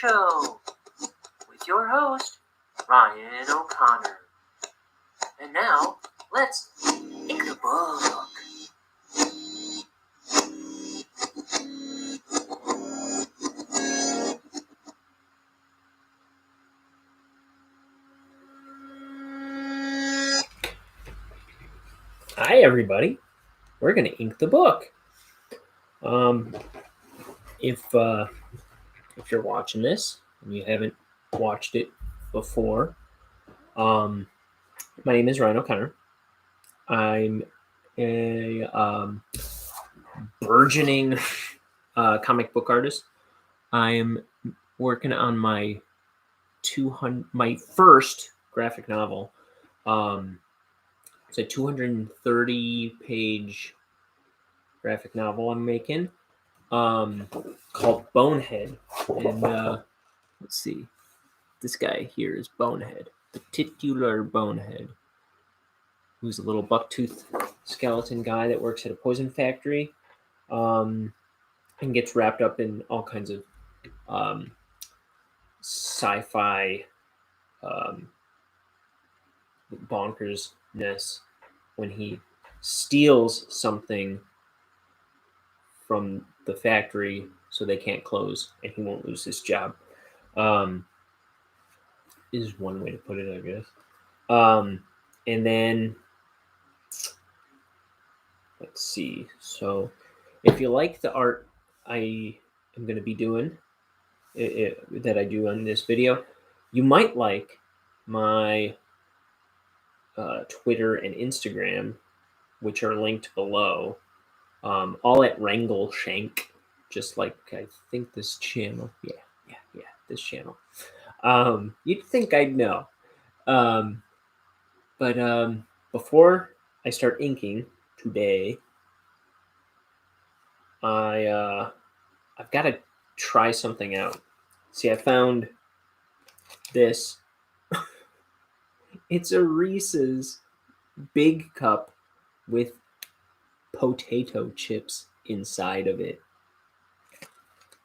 Show with your host, Ryan O'Connor. And now, let's ink the book. Hi, everybody. We're going to ink the book. If you're watching this and you haven't watched it before, my name is Ryan O'Connor. I'm a burgeoning comic book artist. I am working on my first graphic novel. It's a 230-page graphic novel I'm making, called Bonehead. And let's see, this guy here is Bonehead, the titular Bonehead, who's a little bucktooth skeleton guy that works at a poison factory, and gets wrapped up in all kinds of sci-fi bonkersness when he steals something from the factory so they can't close and he won't lose his job. Is one way to put it, I guess. And then let's see. So if you like the art I am going to be doing, that I do on this video, you might like my Twitter and Instagram, which are linked below, all at Wrangle Shank, just like I think this channel. Yeah, this channel. You'd think I'd know. But before I start inking today, I've got to try something out. See, I found this. It's a Reese's big cup with potato chips inside of it.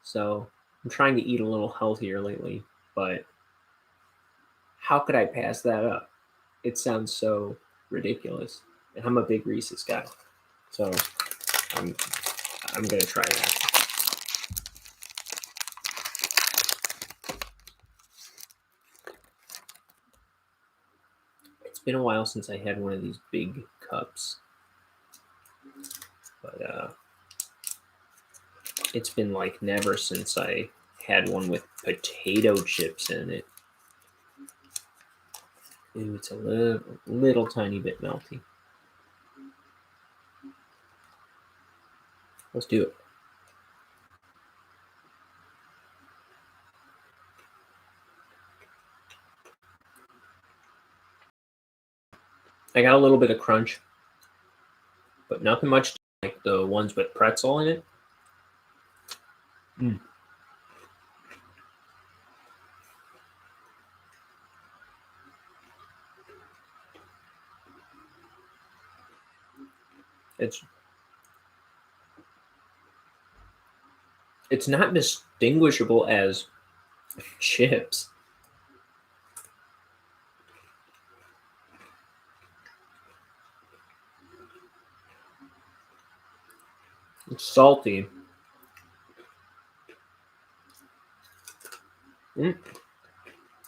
So I'm trying to eat a little healthier lately, but how could I pass that up? It sounds so ridiculous. And I'm a big Reese's guy. So I'm going to try that. It's been a while since I had one of these big cups. But it's been like never since I had one with potato chips in it. Ooh, it's a little tiny bit melty. Let's do it. I got a little bit of crunch, but nothing much like the ones with pretzel in it. It's not distinguishable as chips. It's salty.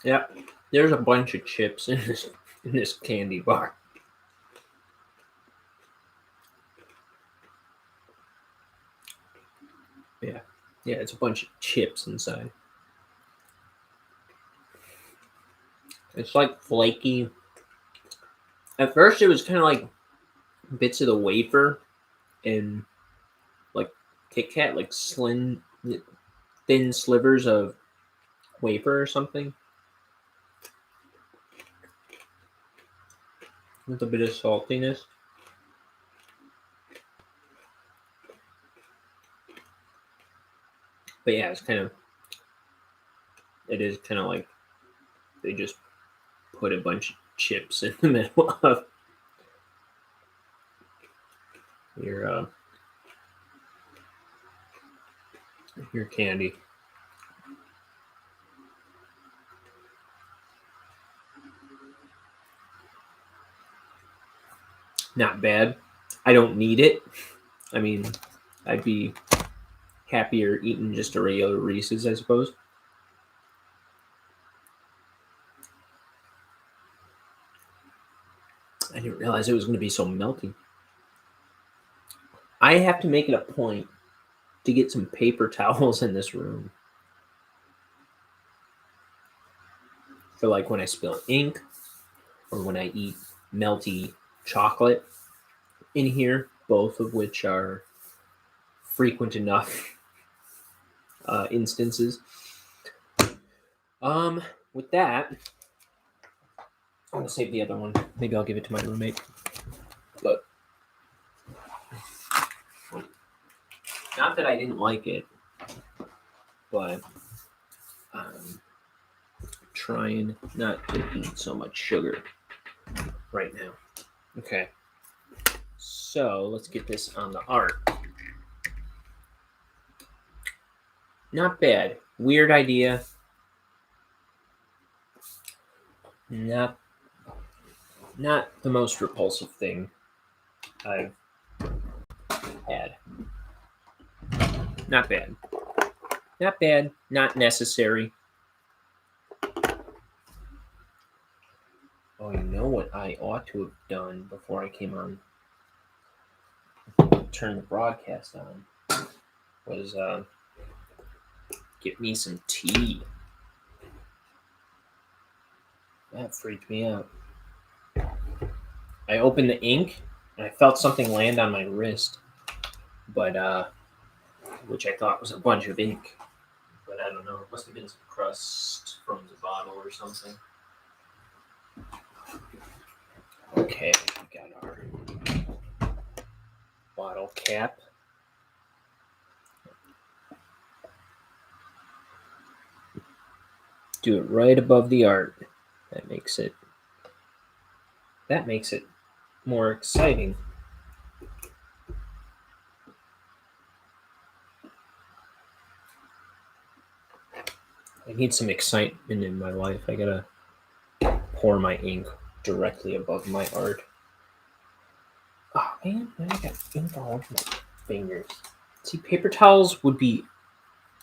Yeah, there's a bunch of chips in this candy bar. Yeah, it's a bunch of chips inside. It's like flaky. At first, it was kind of like bits of the wafer and like Kit Kat, like thin slivers of wafer or something, with a bit of saltiness. But yeah, it is kind of like they just put a bunch of chips in the middle of your candy. Not bad. I don't need it. I mean, I'd be happier eating just a regular Reese's, I suppose. I didn't realize it was going to be so melty. I have to make it a point to get some paper towels in this room for like when I spill ink or when I eat melty chocolate in here, both of which are frequent enough instances. With that, I'm gonna save the other one. Maybe I'll give it to my roommate. But not that I didn't like it, but trying not to eat so much sugar right now. Okay. So let's get this on the art. Not bad. Weird idea. Not the most repulsive thing I've had. Not bad. Not bad. Not necessary. Oh, you know what I ought to have done before I came on? Turn the broadcast on. Was get me some tea. That freaked me out. I opened the ink and I felt something land on my wrist, but which I thought was a bunch of ink. But I don't know. It must have been some crust from the bottle or something. Okay, we got our bottle cap. Do it right above the art. That makes it more exciting. I need some excitement in my life. I gotta pour my ink directly above my art. Oh man, now I got ink all over my fingers. See, paper towels would be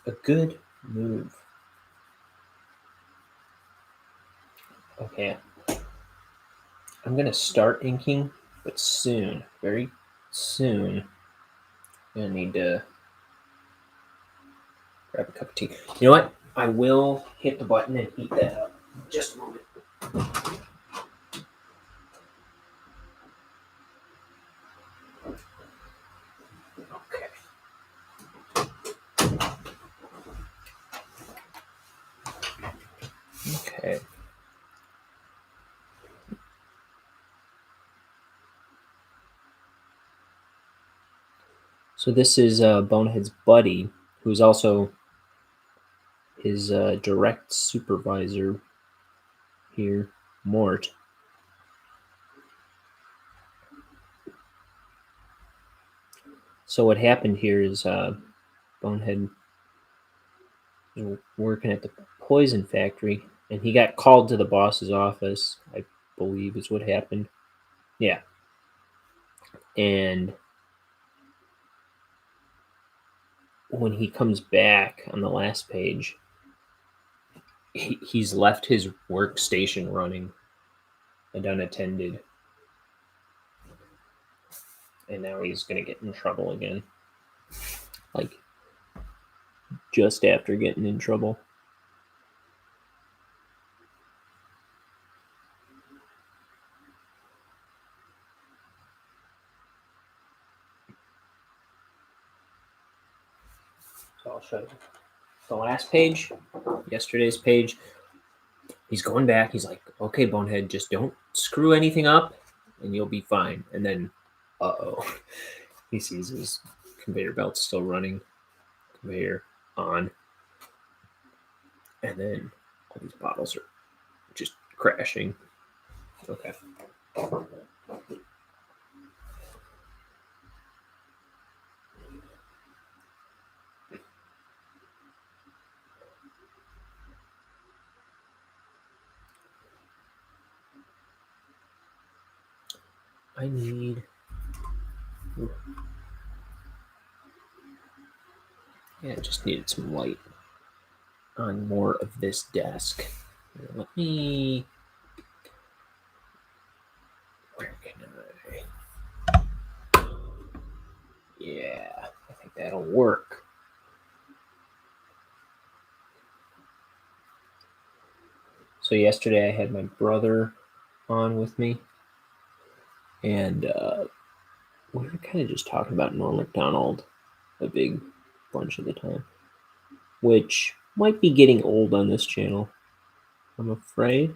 a good move. Okay. I'm gonna start inking, but soon, very soon, I'm gonna need to grab a cup of tea. You know what? I will hit the button and heat that up. Just a moment. Okay. Okay. So this is Bonehead's buddy, who's also his direct supervisor here, Mort. So what happened here is Bonehead was working at the poison factory, and he got called to the boss's office, I believe is what happened. Yeah. And when he comes back on the last page, he's left his workstation running and unattended. And now he's going to get in trouble again. Like, just after getting in trouble. So I'll show you. The last page, yesterday's page, he's going back. He's like, okay, Bonehead, just don't screw anything up and you'll be fine. And then, he sees his conveyor belt still running. Conveyor on. And then all these bottles are just crashing. Okay. I need... Yeah, I just needed some light on more of this desk. Let me... Where can I... Yeah, I think that'll work. So yesterday I had my brother on with me, and we were kind of just talking about Norm Macdonald a big bunch of the time, which might be getting old on this channel, I'm afraid.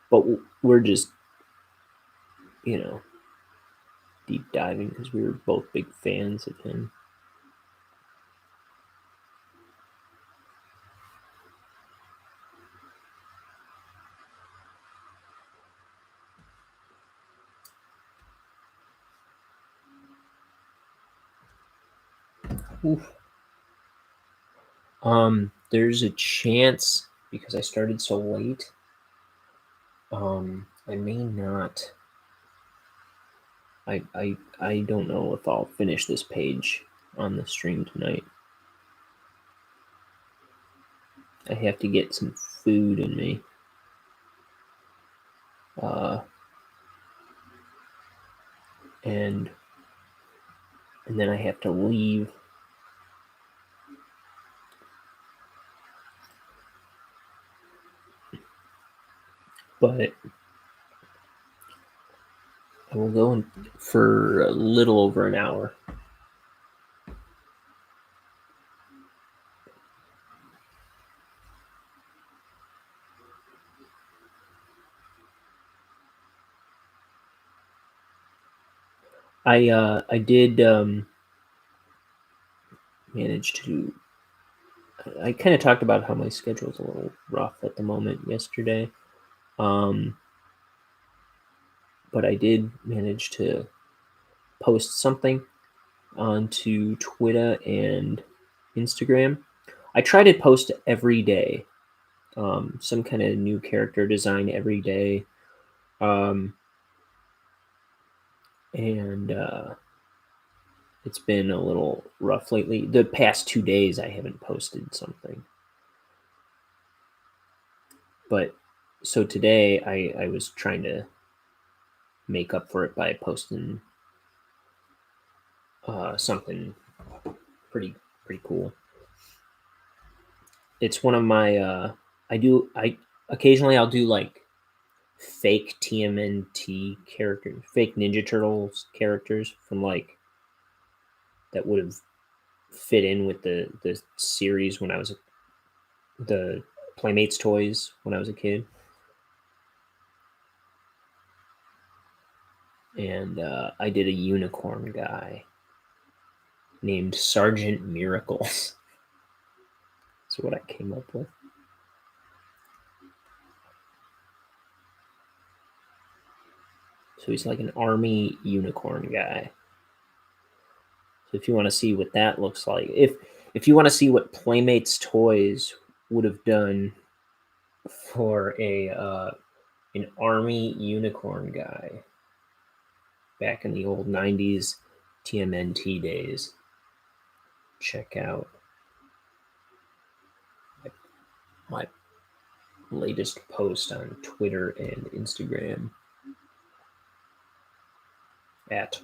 But we're just, deep diving because we were both big fans of him. Oof. There's a chance, because I started so late, I may not. I don't know if I'll finish this page on the stream tonight. I have to get some food in me. And then I have to leave. But I will go in for a little over an hour. I did manage to... I kind of talked about how my schedule is a little rough at the moment yesterday. But I did manage to post something onto Twitter and Instagram. I try to post every day, some kind of new character design every day. And it's been a little rough lately. The past 2 days I haven't posted something. But so today I was trying to make up for it by posting something pretty cool. It's one of my occasionally I'll do like fake TMNT characters, fake Ninja Turtles characters from like that would have fit in with the series when I was the Playmates toys when I was a kid. And I did a unicorn guy named Sergeant Miracles. That's what I came up with. So he's like an army unicorn guy. So if you want to see what that looks like, if you want to see what Playmates toys would have done for an army unicorn guy back in the old 90s TMNT days, check out my latest post on Twitter and Instagram at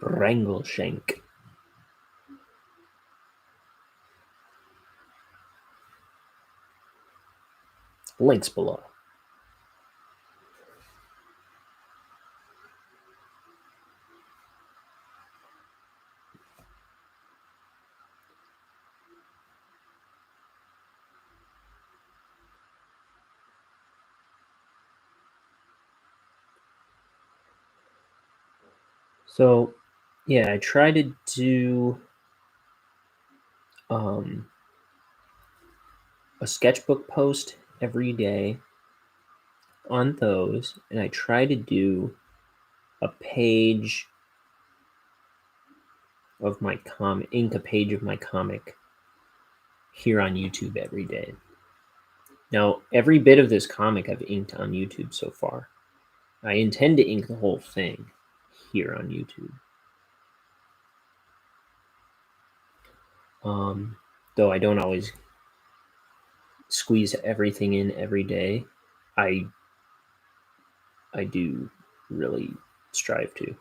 Wrangleshank. Links below. So, yeah, I try to do a sketchbook post every day on those, and I try to do a page of my ink a page of my comic here on YouTube every day. Now, every bit of this comic I've inked on YouTube so far. I intend to ink the whole thing here on YouTube. Though I don't always squeeze everything in every day, I do really strive to.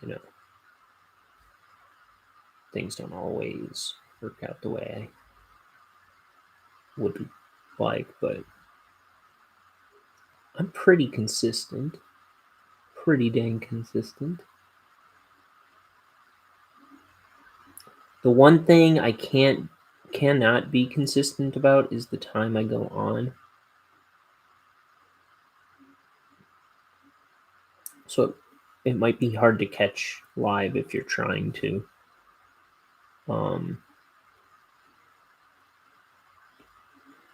You know, things don't always work out the way I would like, but I'm pretty consistent. Pretty dang consistent. The one thing I cannot be consistent about is the time I go on. So it might be hard to catch live if you're trying to.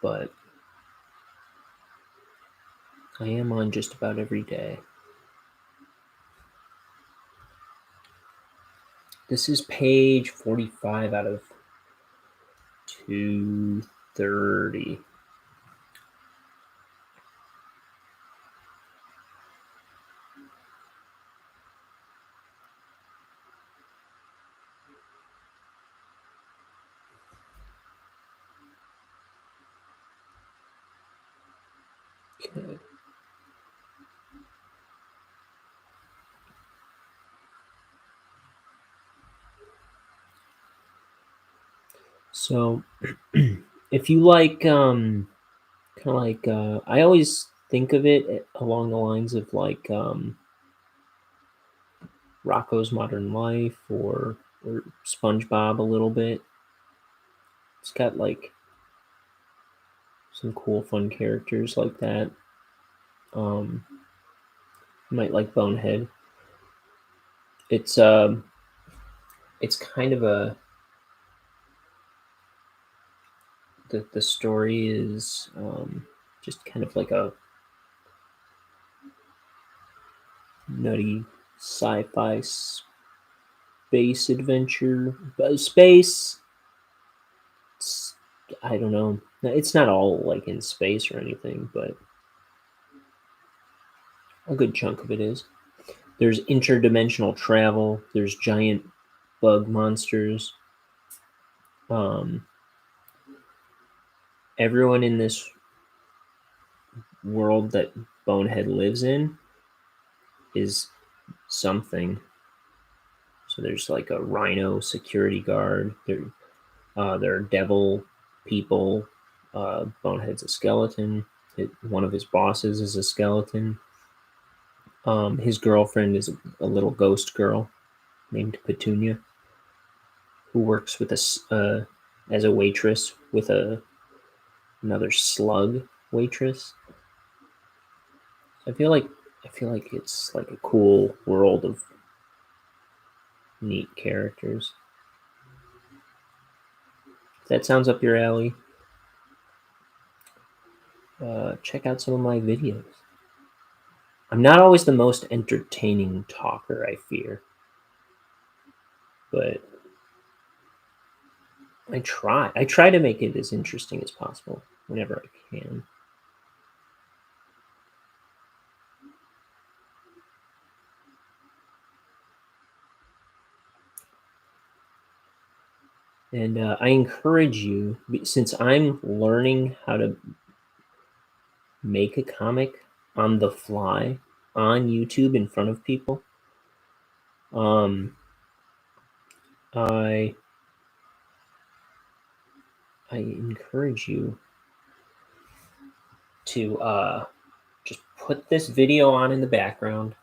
But I am on just about every day. This is page 45 out of 230. Okay. So if you like kind of like I always think of it along the lines of like Rocko's Modern Life or SpongeBob a little bit. It's got like some cool fun characters like that. You might like Bonehead. It's kind of a the story is just kind of like a nutty sci-fi space adventure. Space. I don't know. It's not all like in space or anything, but a good chunk of it is. There's interdimensional travel. There's giant bug monsters. Everyone in this world that Bonehead lives in is something. So there's like a rhino security guard. There are devil people. Bonehead's a skeleton. One of his bosses is a skeleton. His girlfriend is a little ghost girl named Petunia, who works with as a waitress with another slug waitress. I feel like it's like a cool world of neat characters. If that sounds up your alley, check out some of my videos. I'm not always the most entertaining talker, I fear, but I try. I try to make it as interesting as possible whenever I can. And I encourage you, since I'm learning how to make a comic on the fly on YouTube in front of people, I encourage you to just put this video on in the background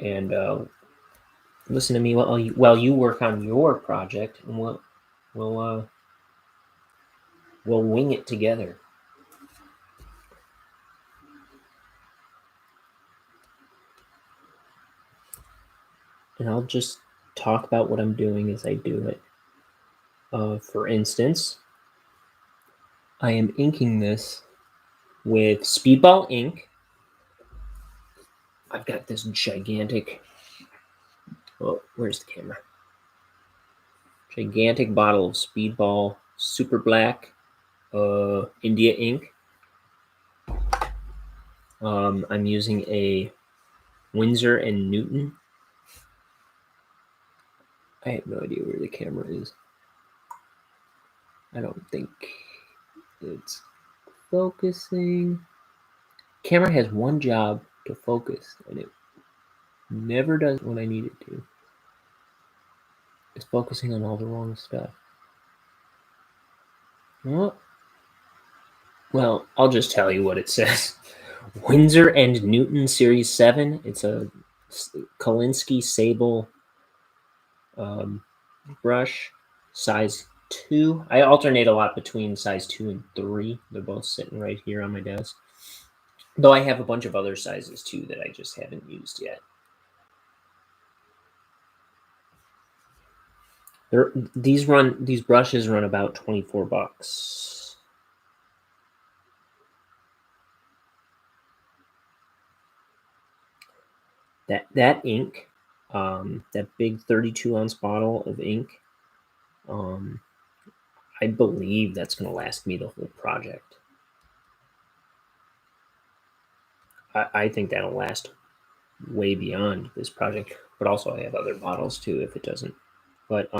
and listen to me while you work on your project, and we'll wing it together. And I'll just talk about what I'm doing as I do it. For instance, I am inking this with Speedball ink. I've got this gigantic, oh, where's the camera? gigantic bottle of Speedball Super Black India ink. I'm using a Winsor and Newton. I have no idea where the camera is. I don't think it's focusing. Camera has one job to focus, and it never does what I need it to. It's focusing on all the wrong stuff. Well, I'll just tell you what it says. Winsor and Newton Series 7. It's a Kolinsky Sable brush, size 2. I alternate a lot between size 2 and 3. They're both sitting right here on my desk. Though I have a bunch of other sizes too that I just haven't used yet. These brushes run about $24. That ink, that big 32-ounce bottle of ink, I believe that's going to last me the whole project. I think that'll last way beyond this project, but also I have other bottles too if it doesn't. But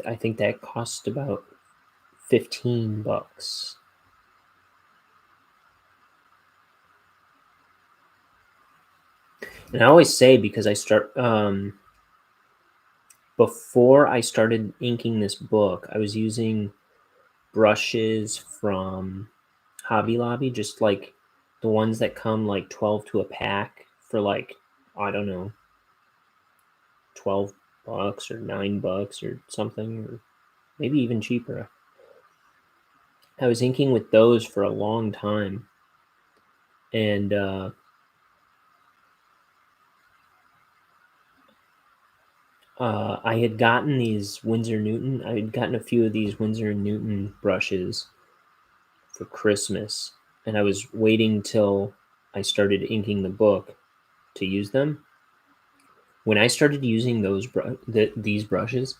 I think that cost about $15. And I always say, because I start before I started inking this book, I was using brushes from Hobby Lobby, just like the ones that come like 12 to a pack for like, I don't know, $12 or $9 or something, or maybe even cheaper. I was inking with those for a long time, and I had gotten these Winsor Newton. I had gotten a few of these Winsor Newton brushes for Christmas, and I was waiting till I started inking the book to use them. When I started using these brushes,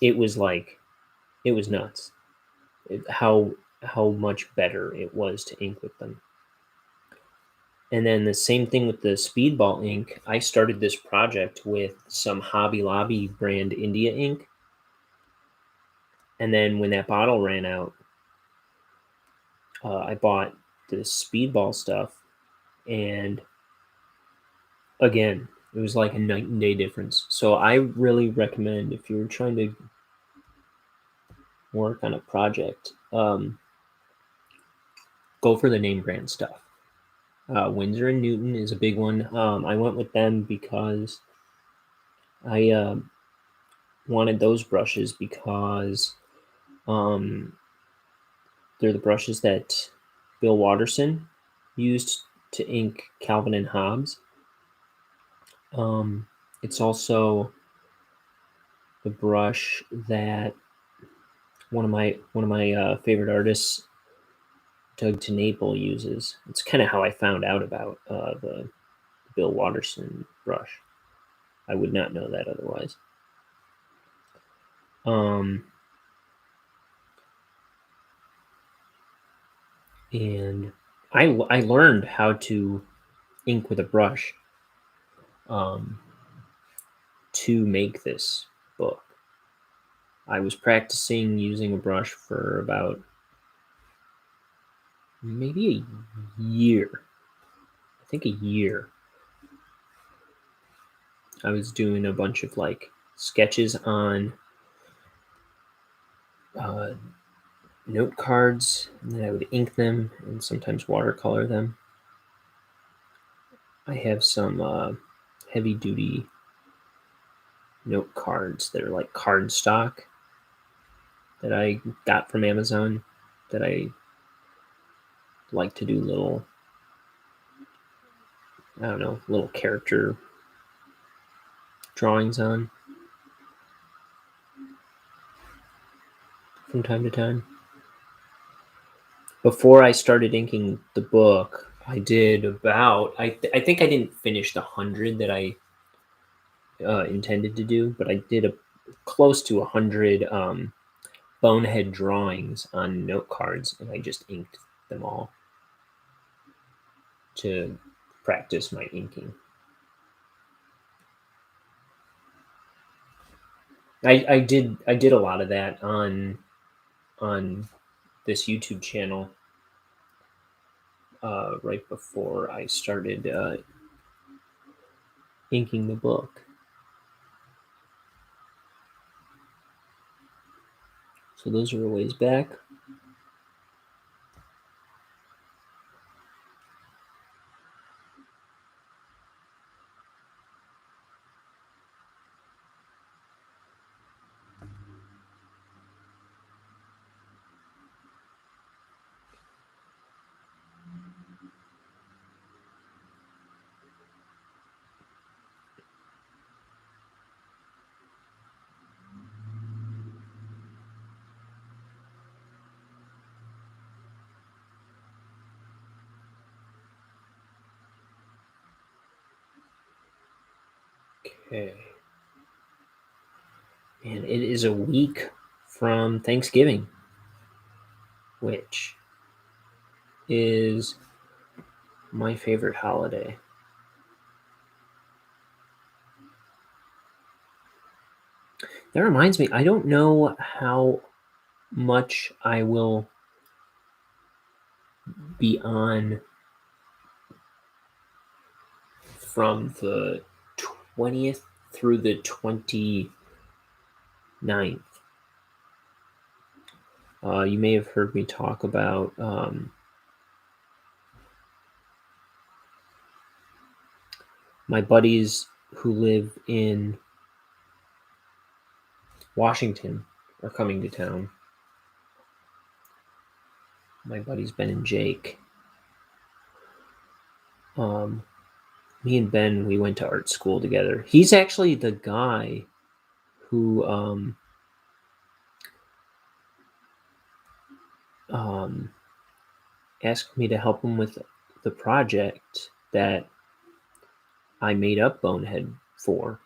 it was nuts. How much better it was to ink with them. And then the same thing with the Speedball ink. I started this project with some Hobby Lobby brand India ink. And then when that bottle ran out, I bought the Speedball stuff. And again, it was like a night and day difference. So I really recommend, if you're trying to work on a project, go for the name brand stuff. Winsor and Newton is a big one. I went with them because I wanted those brushes because they're the brushes that Bill Watterson used to ink Calvin and Hobbes. It's also the brush that one of my favorite artists, Doug TeNapel, uses. It's kind of how I found out about the Bill Watterson brush. I would not know that otherwise. And I learned how to ink with a brush to make this book. I was practicing using a brush for about maybe a year. I think a year. I was doing a bunch of like sketches on note cards, and then I would ink them and sometimes watercolor them. I have some heavy duty note cards that are like cardstock that I got from Amazon that I like to do little, I don't know, little character drawings on from time to time. before I started inking the book, I did about I think I didn't finish the 100 that I intended to do, but I did a close to 100 bonehead drawings on note cards, and I just inked them all to practice my inking. I did a lot of that on this YouTube channel right before I started inking the book. So those are a ways back. Okay. And it is a week from Thanksgiving, which is my favorite holiday. That reminds me, I don't know how much I will be on from the 20th through the 29th. You may have heard me talk about my buddies who live in Washington are coming to town. My buddies Ben and Jake. Me and Ben, we went to art school together. He's actually the guy who asked me to help him with the project that I made up Bonehead for.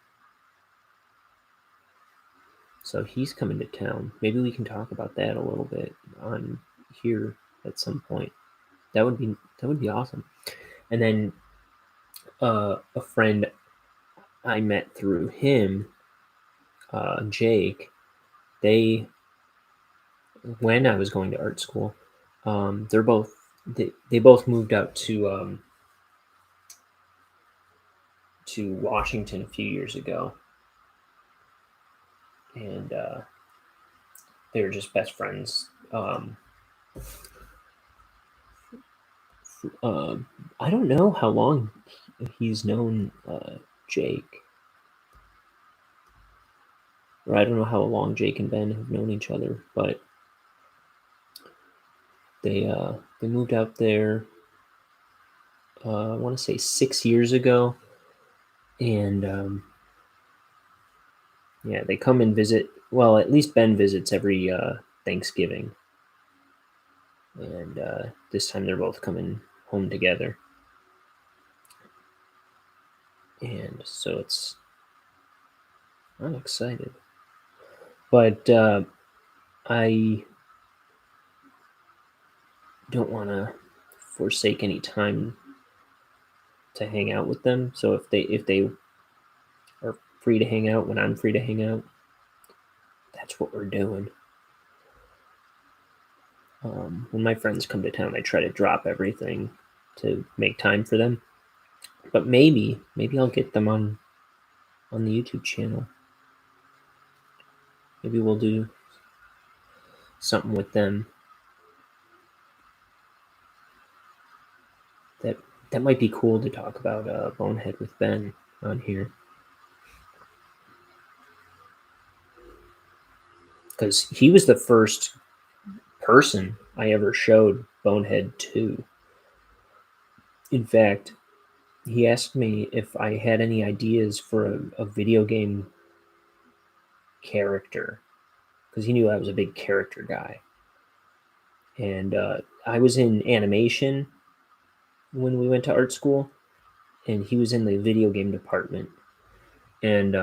So he's coming to town. Maybe we can talk about that a little bit on here at some point. That would be awesome. And then a friend I met through him, Jake, when I was going to art school, they both moved out to Washington a few years ago, and they were just best friends. I don't know how long he's known Jake, or I don't know how long Jake and Ben have known each other, but they moved out there. I want to say 6 years ago, and yeah, they come and visit. Well, at least Ben visits every Thanksgiving, and this time they're both coming home together, and so I'm excited, but I don't want to forsake any time to hang out with them. So if they are free to hang out when I'm free to hang out, that's what we're doing. When my friends come to town, I try to drop everything to make time for them. But maybe I'll get them on the YouTube channel. Maybe we'll do something with them. That might be cool to talk about Bonehead with Ben on here. Because he was the first person I ever showed Bonehead to. In fact, he asked me if I had any ideas for a video game character, because he knew I was a big character guy. And I was in animation when we went to art school, and he was in the video game department. And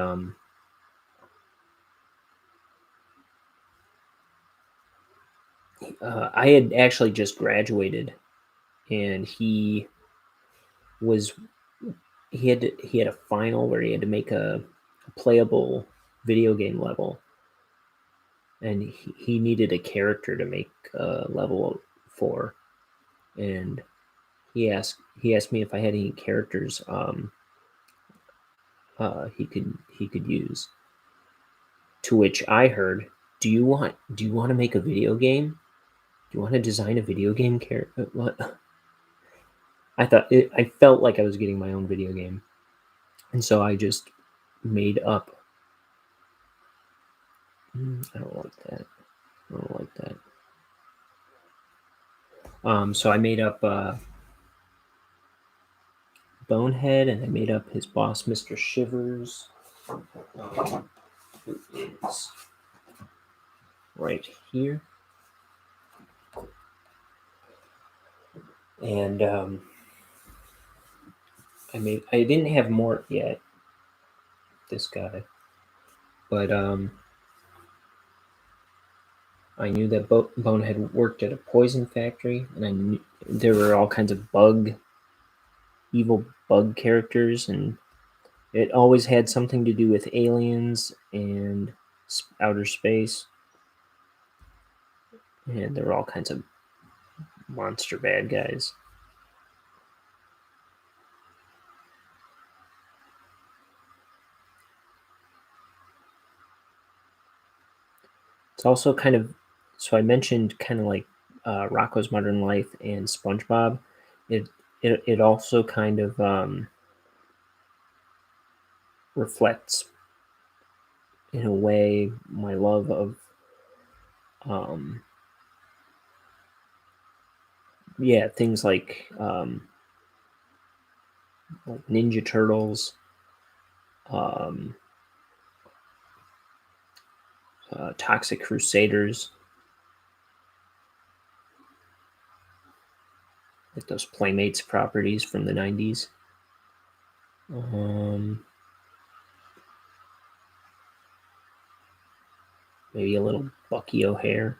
I had actually just graduated, and he had a final where he had to make a playable video game level, and he needed a character to make a level for, and he asked me if I had any characters he could use. To which I heard, "Do you want to make a video game? Do you want to design a video game character?" What? I felt like I was getting my own video game, and so I just made up. I don't like that. I don't like that. So I made up Bonehead, and I made up his boss, Mr. Shivers, who is right here. And I didn't have Mort yet, this guy, but I knew that Bonehead worked at a poison factory, and I knew there were all kinds of evil bug characters, and it always had something to do with aliens and outer space, and there were all kinds of monster bad guys. It's also kind of, so I mentioned kind of like Rocko's Modern Life and SpongeBob. It also kind of reflects, in a way, my love of things like Ninja Turtles, Toxic Crusaders, like those Playmates properties from the 90s. Maybe a little Bucky O'Hare.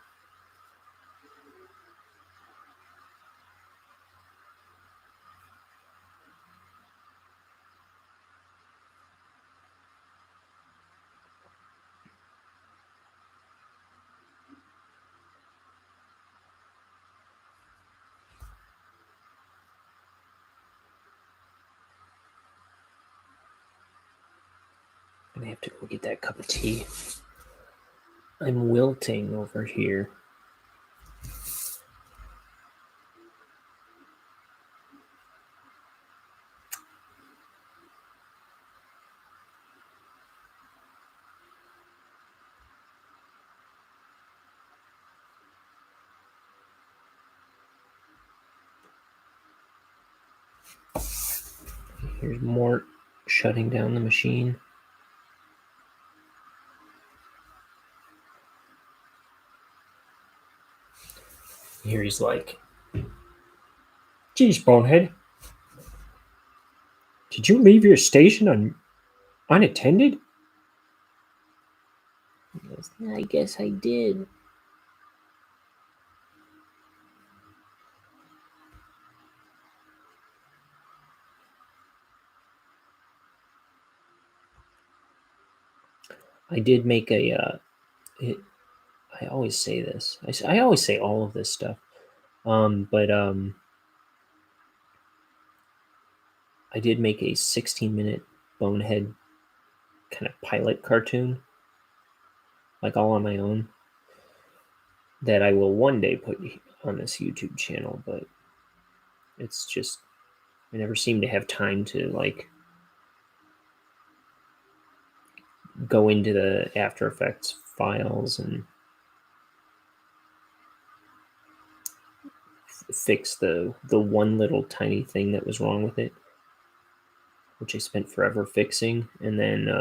I'm gonna have to go get that cup of tea. I'm wilting over here. Here's Mort shutting down the machine. Here he's like, "Geez, Bonehead, did you leave your station unattended?" He goes, "I guess I did." I did make a. I always say this. I always say all of this stuff, but I did make a 16-minute Bonehead kind of pilot cartoon, like all on my own, that I will one day put on this YouTube channel, but it's just, I never seem to have time to like go into the After Effects files and fix the one little tiny thing that was wrong with it, which I spent forever fixing, and then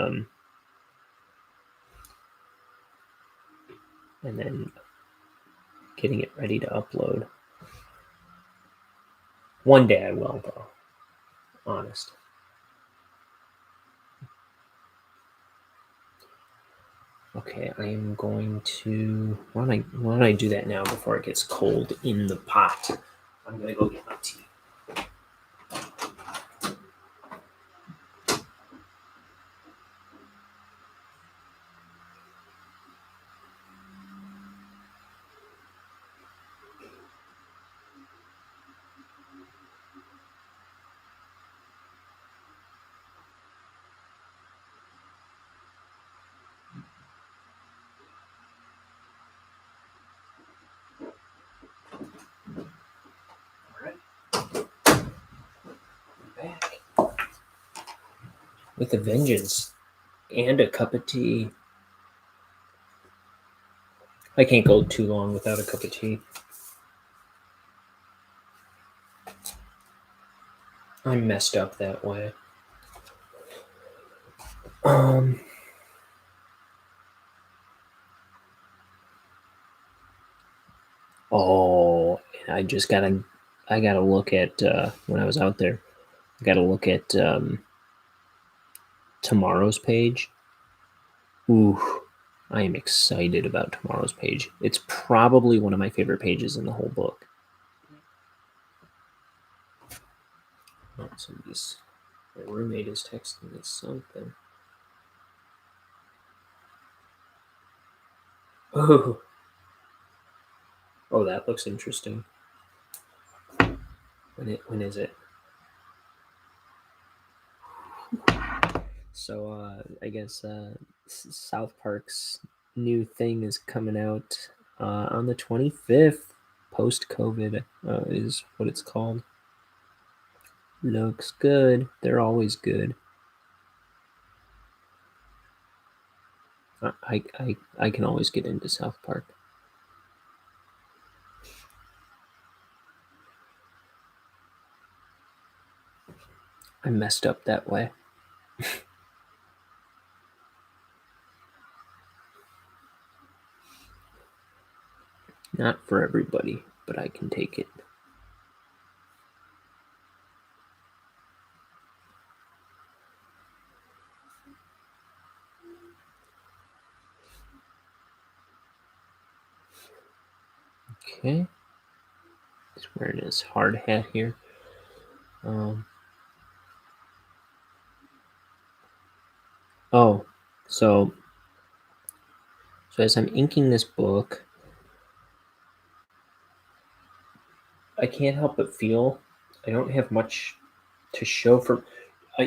getting it ready to upload. One day I will, though. Honest. Okay, I am going to. Why don't I do that now before it gets cold in the pot? I'm gonna go get my tea. Back with a vengeance and a cup of tea. I can't go too long without a cup of tea. I'm messed up that way. Oh, I gotta look at when I was out there. I gotta look at tomorrow's page. Ooh, I am excited about tomorrow's page. It's probably one of my favorite pages in the whole book. Oh, my roommate is texting me something. Oh, that looks interesting. When is it? So I guess South Park's new thing is coming out on the 25th. Post-COVID is what it's called. Looks good. They're always good. I can always get into South Park. I'm messed up that way. Not for everybody, but I can take it. Okay. He's wearing his hard hat here. So as I'm inking this book, I can't help but feel I don't have much to show for. I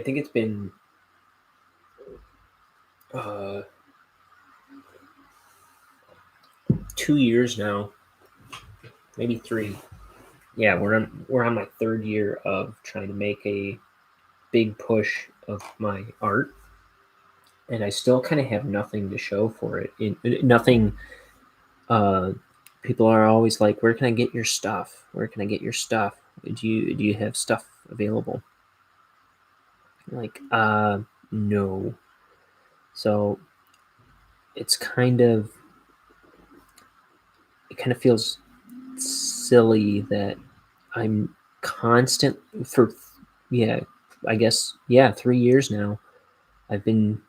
think it's been 2 years now, maybe 3. Yeah, we're on my 3rd year of trying to make a big push of my art, and I still kind of have nothing to show for it. Nothing. People are always like, "Where can I get your stuff? Where can I get your stuff? Do you have stuff available?" Like, no. So it kind of feels silly that I'm constant for, I guess, 3 years now. I've been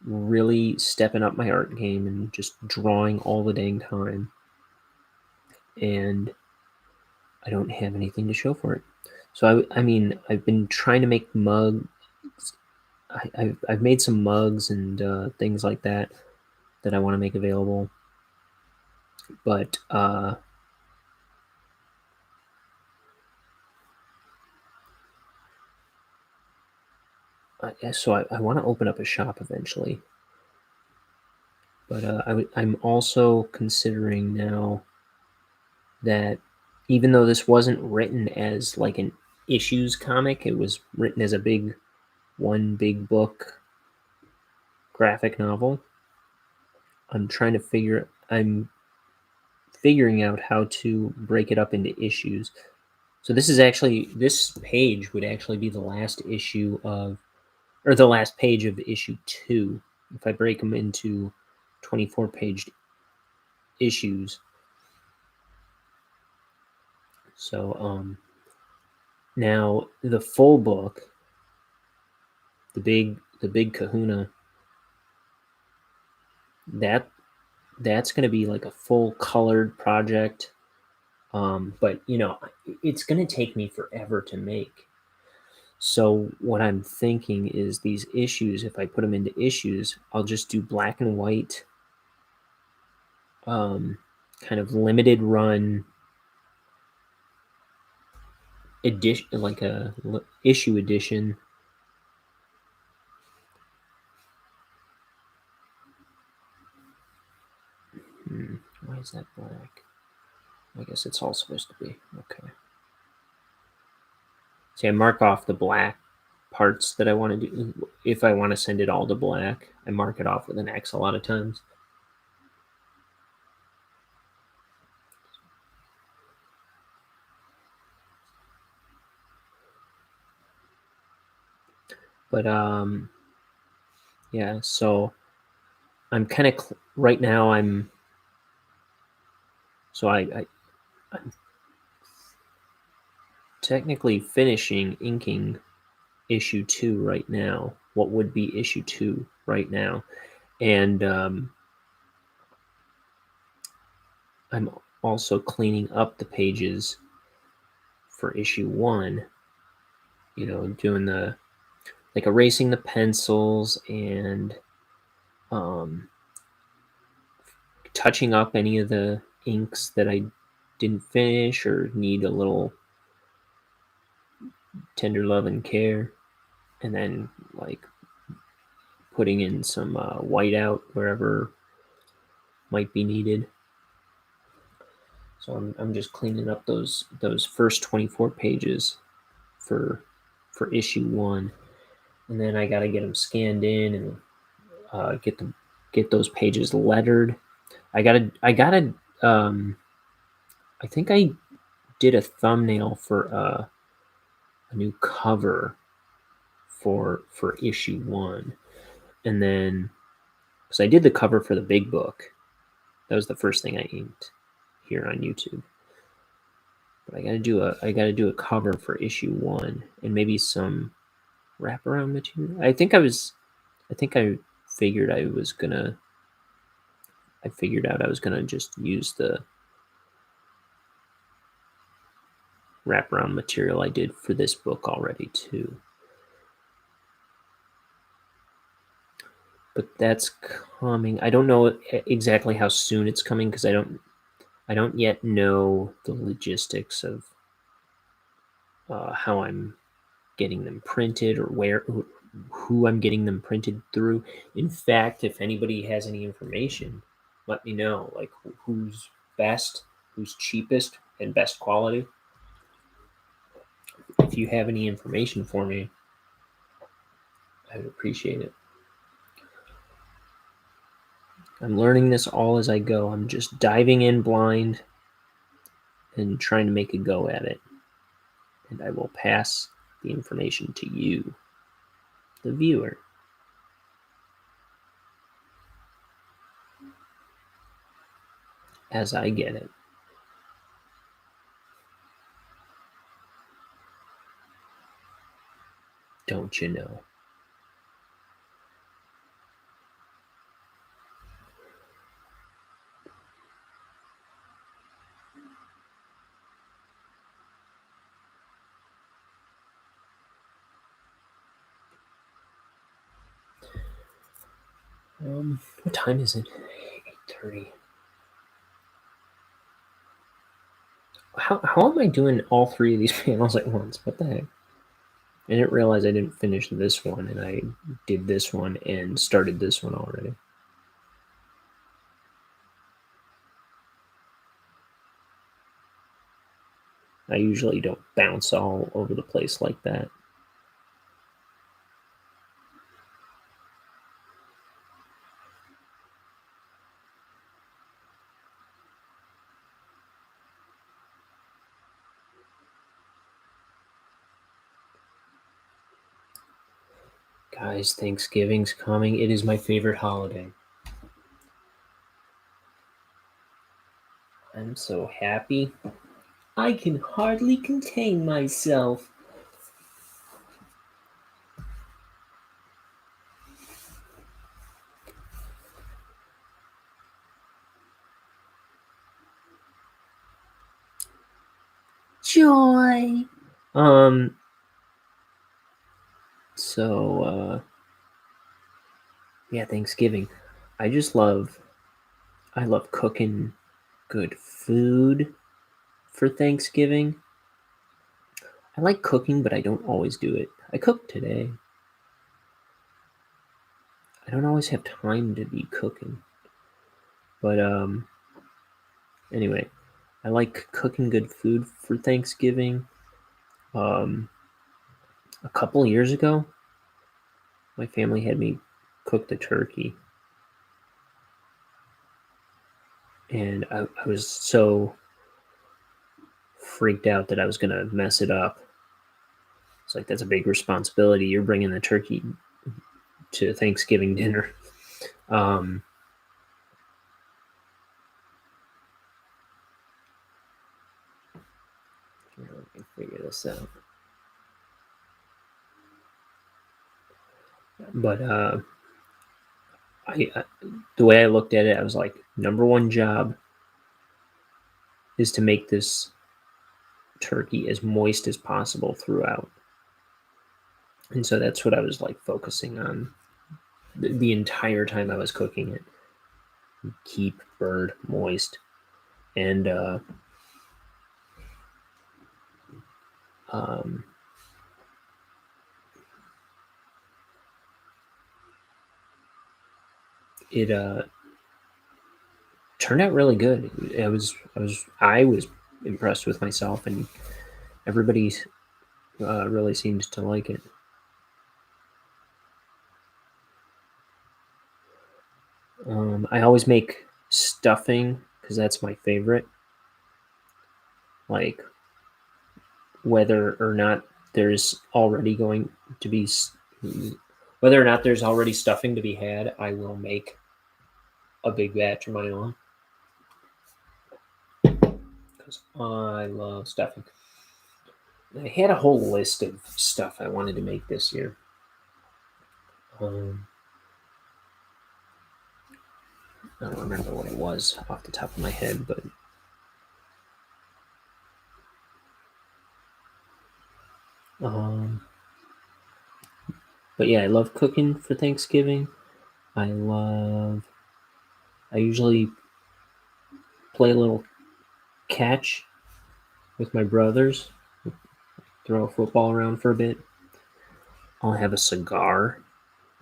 really stepping up my art game and just drawing all the dang time, and I don't have anything to show for it. So I mean, I've been trying to make mugs. I've made some mugs and things like that I want to make available, but I want to open up a shop eventually. But I'm also considering now that even though this wasn't written as like an issues comic, it was written as one big book graphic novel. I'm figuring out how to break it up into issues. So this page would actually be the last issue or the last page of issue 2. If I break them into 24-page issues. So now the full book, the big Kahuna, that's going to be like a full colored project. But it's going to take me forever to make. So what I'm thinking is these issues, if I put them into issues, I'll just do black and white, kind of limited run edition, like a issue edition. Why is that black? I guess it's all supposed to be. Okay. See, I mark off the black parts that I want to do. If I want to send it all to black, I mark it off with an X a lot of times. But yeah, so I'm kind of right now I'm technically finishing inking issue 2 right now, what would be issue 2 right now. And I'm also cleaning up the pages for issue 1, doing the, like, erasing the pencils and touching up any of the inks that I didn't finish or need a little tender love and care, and then like putting in some whiteout wherever might be needed. So I'm just cleaning up those first 24 pages for issue 1, and then I got to get them scanned in and get those pages lettered. I think I did a thumbnail for a new cover for issue 1, and then because I did the cover for the big book, that was the first thing I inked here on YouTube. But I gotta do a cover for issue 1 and maybe some wraparound material. I figured out I was gonna just use the wraparound material I did for this book already too. But that's coming. I don't know exactly how soon it's coming because I don't yet know the logistics of how I'm getting them printed or who I'm getting them printed through. In fact, if anybody has any information, let me know, like who's best, who's cheapest and best quality. If you have any information for me, I would appreciate it. I'm learning this all as I go. I'm just diving in blind and trying to make a go at it. And I will pass the information to you, the viewer, as I get it. Don't you know? What time is it? 8:30. How am I doing all 3 of these panels at once? What the heck? I didn't realize I didn't finish this one, and I did this one and started this one already. I usually don't bounce all over the place like that. Guys, Thanksgiving's coming. It is my favorite holiday. I'm so happy I can hardly contain myself. Joy. So, yeah, Thanksgiving. I love cooking good food for Thanksgiving. I like cooking, but I don't always do it. I cooked today. I don't always have time to be cooking. But anyway, I like cooking good food for Thanksgiving. A couple years ago, my family had me cook the turkey. And I was so freaked out that I was going to mess it up. It's like, that's a big responsibility. You're bringing the turkey to Thanksgiving dinner. Let me figure this out. But the way I looked at it, I was like, number one job is to make this turkey as moist as possible throughout. And so that's what I was like focusing on the entire time I was cooking it. Keep bird moist. And it turned out really good. I was impressed with myself, and everybody really seemed to like it. I always make stuffing because that's my favorite. Like, whether or not there's already going to be, whether or not there's already stuffing to be had, I will make a big batch of my own because I love stuffing. I had a whole list of stuff I wanted to make this year. I don't remember what it was off the top of my head, but yeah, I love cooking for Thanksgiving. I usually play a little catch with my brothers, throw a football around for a bit. I'll have a cigar.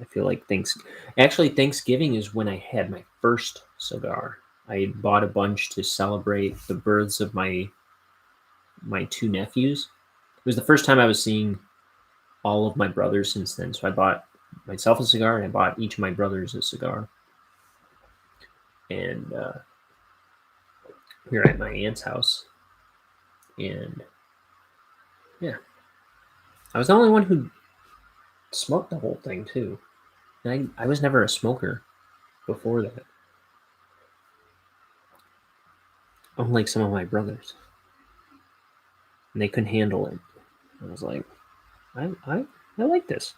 I feel like Thanksgiving is when I had my first cigar. I bought a bunch to celebrate the births of my two nephews. It was the first time I was seeing all of my brothers since then. So I bought myself a cigar, and I bought each of my brothers a cigar. And we were at my aunt's house. And yeah, I was the only one who smoked the whole thing too. And I was never a smoker before that. Unlike some of my brothers. And they couldn't handle it. I was like, I like this.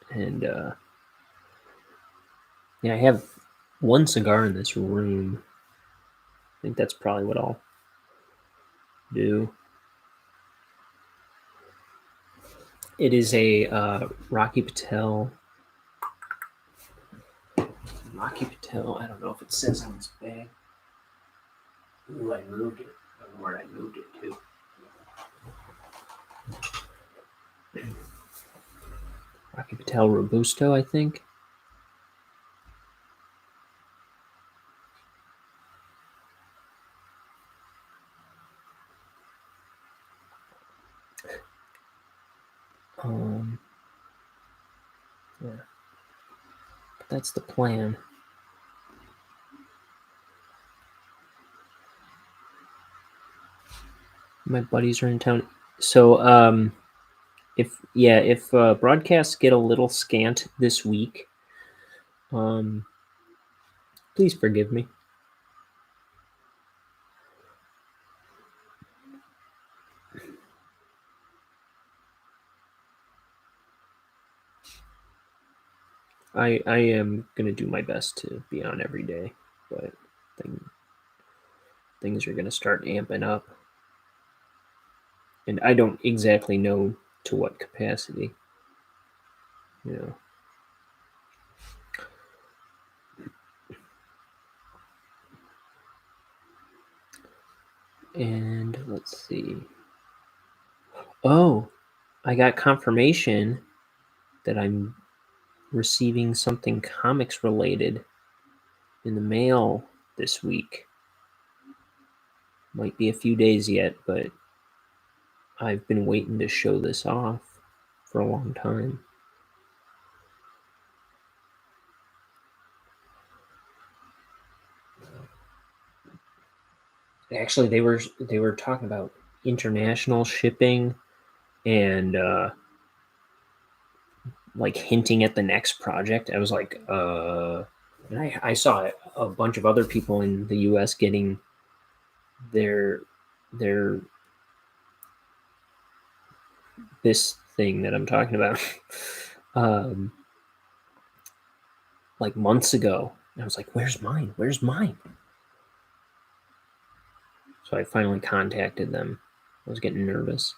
And yeah, I have one cigar in this room. I think that's probably what I'll do. It is a Rocky Patel. Rocky Patel. I don't know if it says on this bag. Ooh, I moved it. I don't know where I moved it to. Rocky Patel Robusto, I think. Yeah. But that's the plan. My buddies are in town. So, if broadcasts get a little scant this week, please forgive me. I am gonna do my best to be on every day, but things are gonna start amping up, and I don't exactly know to what capacity. You know. And let's see. Oh, I got confirmation that I'm receiving something comics related in the mail this week. Might be a few days yet, but I've been waiting to show this off for a long time. Actually, they were talking about international shipping and like hinting at the next project. I was like, and I saw a bunch of other people in the U.S. getting their this thing that I'm talking about like months ago. And I was like, where's mine? Where's mine? So I finally contacted them. I was getting nervous.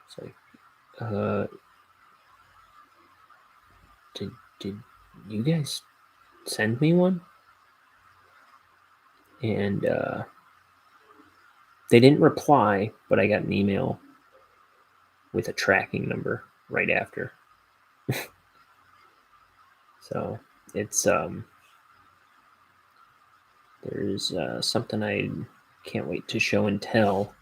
It's like, did you guys send me one? And they didn't reply, but I got an email with a tracking number right after. So it's there's something I can't wait to show and tell.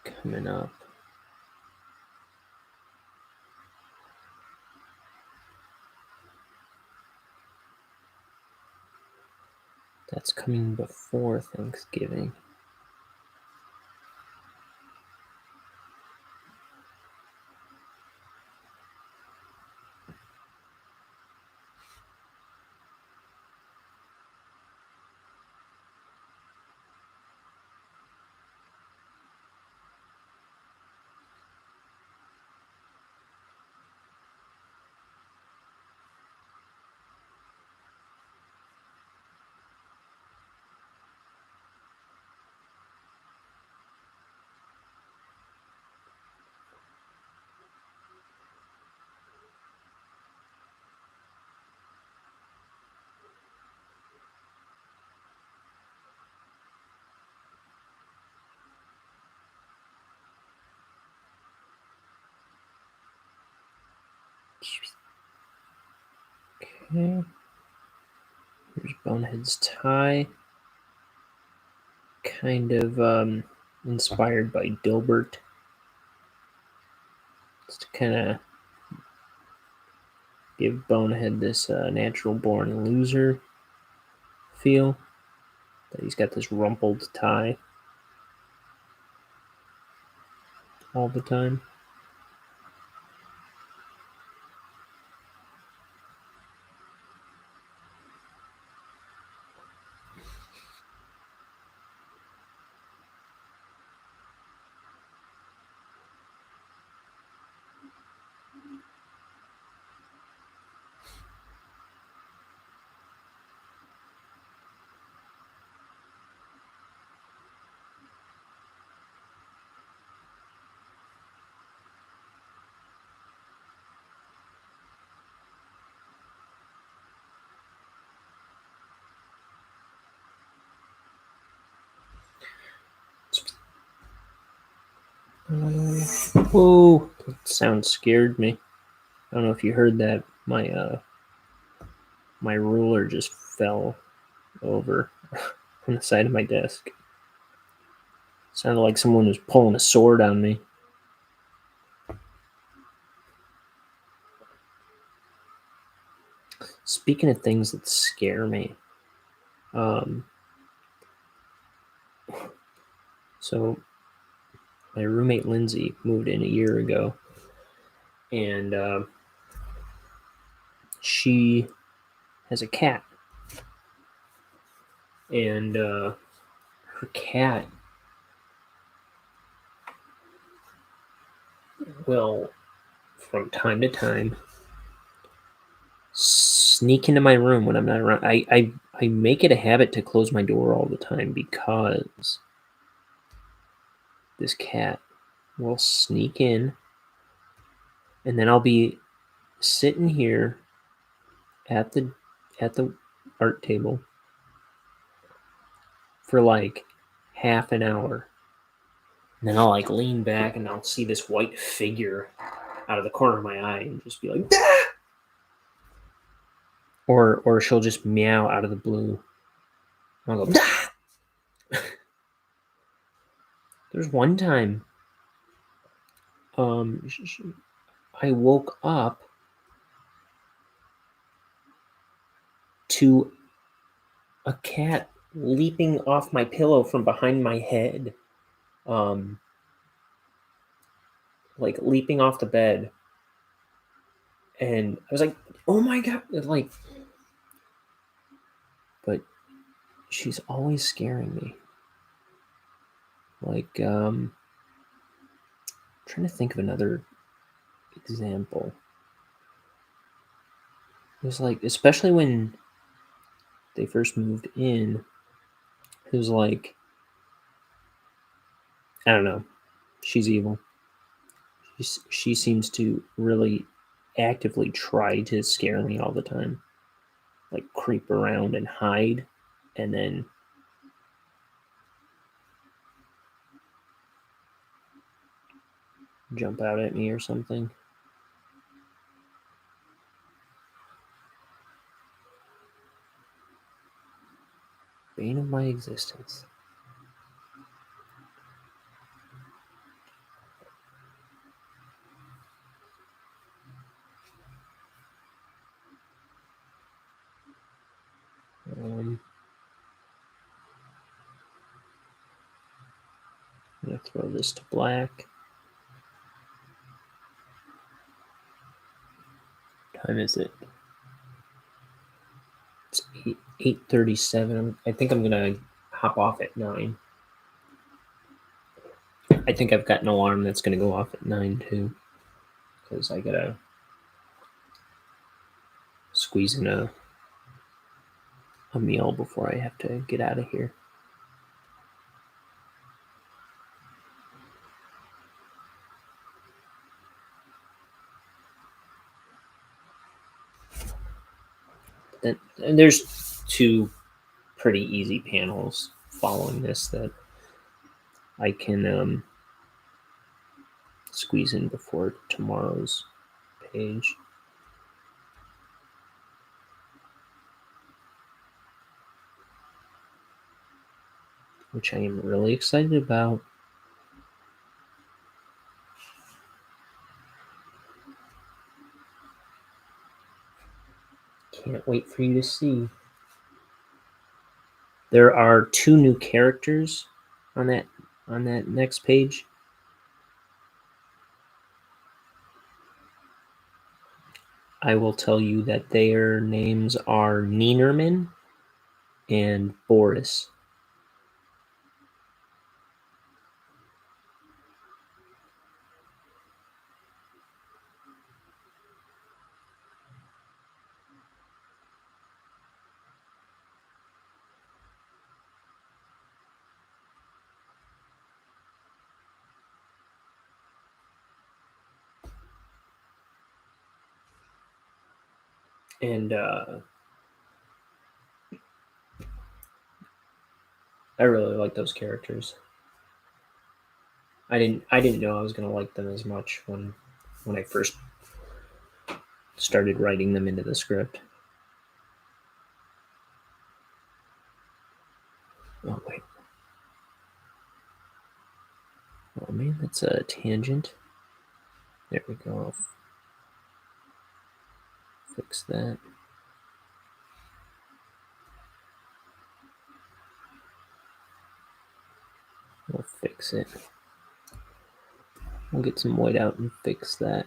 Coming up. That's coming before Thanksgiving. Okay. Here's Bonehead's tie. Kind of inspired by Dilbert. Just to kind of give Bonehead this natural born loser feel. That he's got this rumpled tie all the time. Whoa! That sound scared me. I don't know if you heard that. My ruler just fell over on the side of my desk. Sounded like someone was pulling a sword on me. Speaking of things that scare me, so my roommate Lindsay moved in a year ago, and she has a cat, and her cat will, from time to time, sneak into my room when I'm not around. I make it a habit to close my door all the time because this cat will sneak in, and then I'll be sitting here at the art table for like half an hour. And then I'll like lean back and I'll see this white figure out of the corner of my eye and just be like, ah! Or she'll just meow out of the blue. And I'll go, ah! There's one time I woke up to a cat leaping off my pillow from behind my head. Like leaping off the bed. And I was like, oh my God. Like, but she's always scaring me. Like, trying to think of another example. It was like, especially when they first moved in, it was like, I don't know, she's evil. She seems to really actively try to scare me all the time. Like creep around and hide and then jump out at me or something. Bane of my existence. I'm gonna throw this to black. What time is it? It's 8:37. I think I'm gonna hop off at 9. I think I've got an alarm that's gonna go off at 9 too, because I gotta squeeze in a meal before I have to get out of here. And there's 2 pretty easy panels following this that I can squeeze in before tomorrow's page. Which I am really excited about. Can't wait for you to see. There are 2 new characters on that next page. I will tell you that their names are Neenerman and Boris. And I really like those characters. I didn't know I was gonna like them as much when I first started writing them into the script. Oh wait. Oh man, that's a tangent. There we go. I'll fix that. We'll fix it. We'll get some white out and fix that.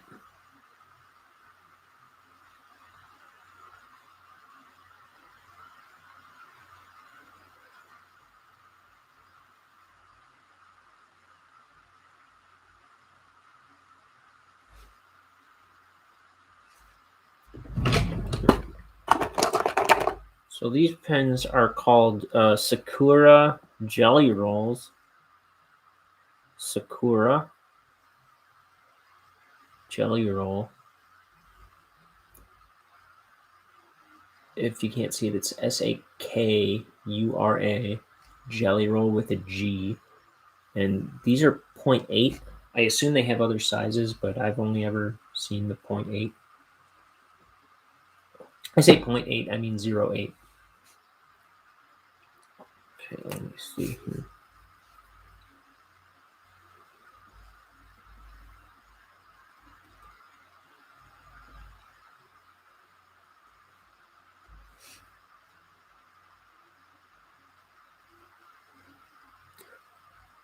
So these pens are called Sakura Jelly Rolls. Sakura Jelly Roll. If you can't see it, it's Sakura Jelly Roll with a G. And these are 0.8. I assume they have other sizes, but I've only ever seen the 0.8. I say 0.8, I mean 0.8. Okay, let me see here.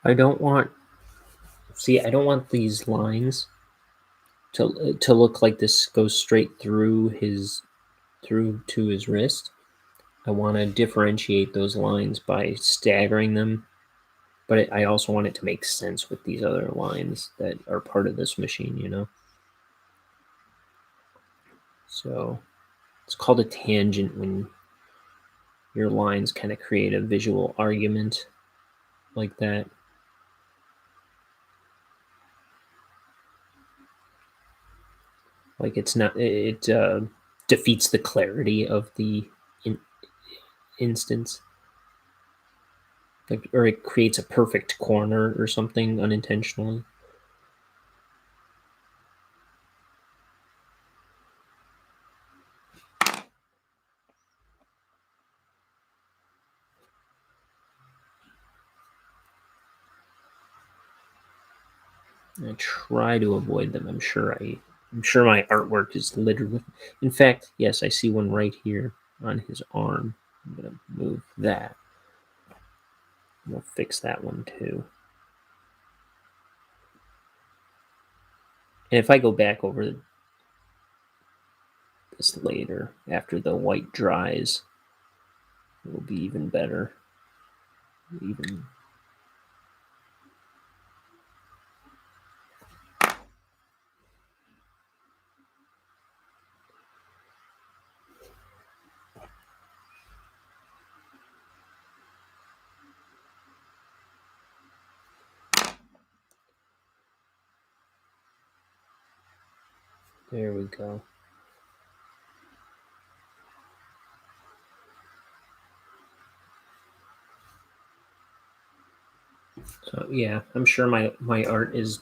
I don't want these lines to look like this goes straight through to his wrist. I want to differentiate those lines by staggering them, but I also want it to make sense with these other lines that are part of this machine, you know? So it's called a tangent when your lines kind of create a visual argument like that. Like it defeats the clarity of the instance. Like, or it creates a perfect corner or something unintentionally. I try to avoid them. I'm sure my artwork is littered with. In fact, yes, I see one right here on his arm. I'm gonna move that. We'll fix that one too. And if I go back over this later, after the white dries, it will be even better. There we go. So yeah, I'm sure my art is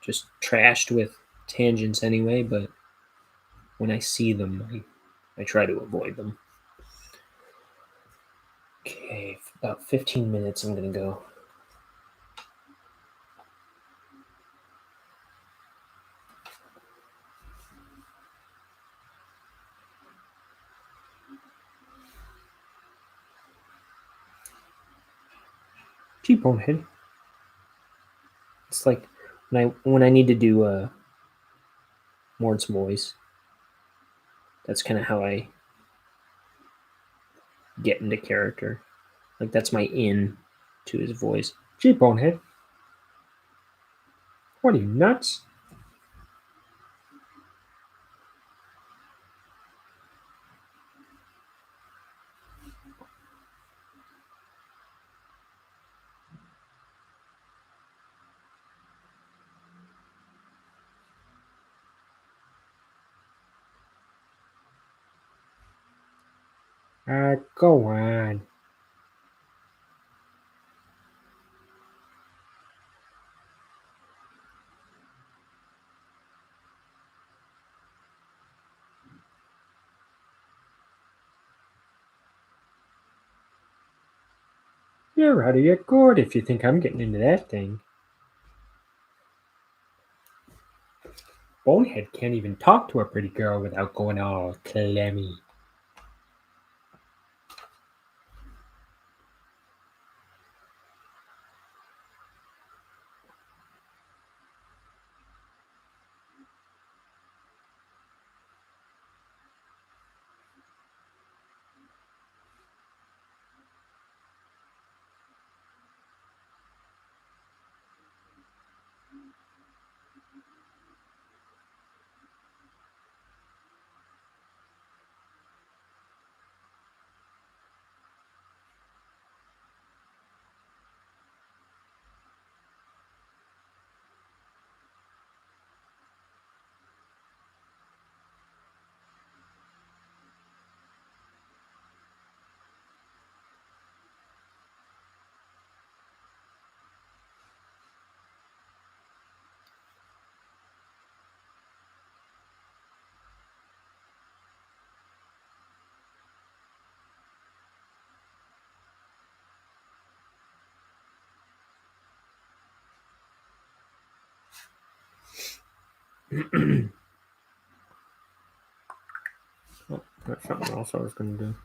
just trashed with tangents anyway, but when I see them, I try to avoid them. Okay, about 15 minutes I'm gonna go. Gee, Bonehead. It's like when I need to do Mord's voice. That's kind of how I get into character. Like that's my in to his voice. Gee, Bonehead. What are you, nuts? Go on. You're out of your gourd if you think I'm getting into that thing. Bonehead can't even talk to a pretty girl without going all clammy. Oh, that's something else I was going to do.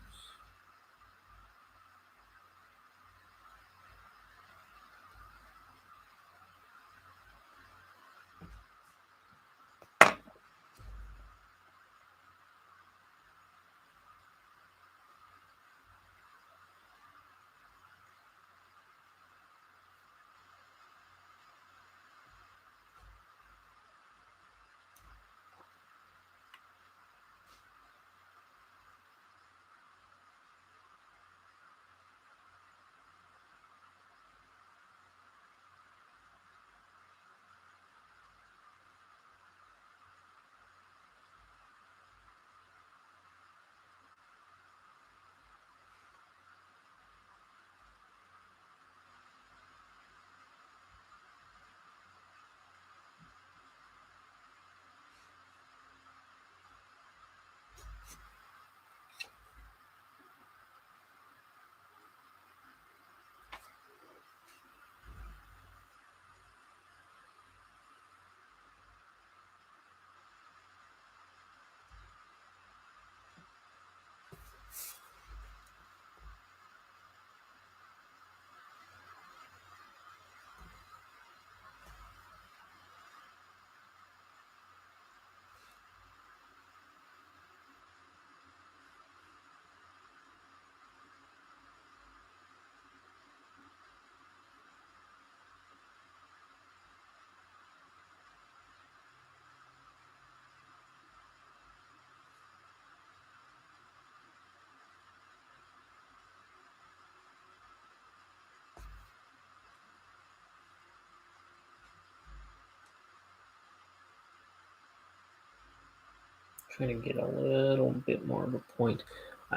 Trying to get a little bit more of a point.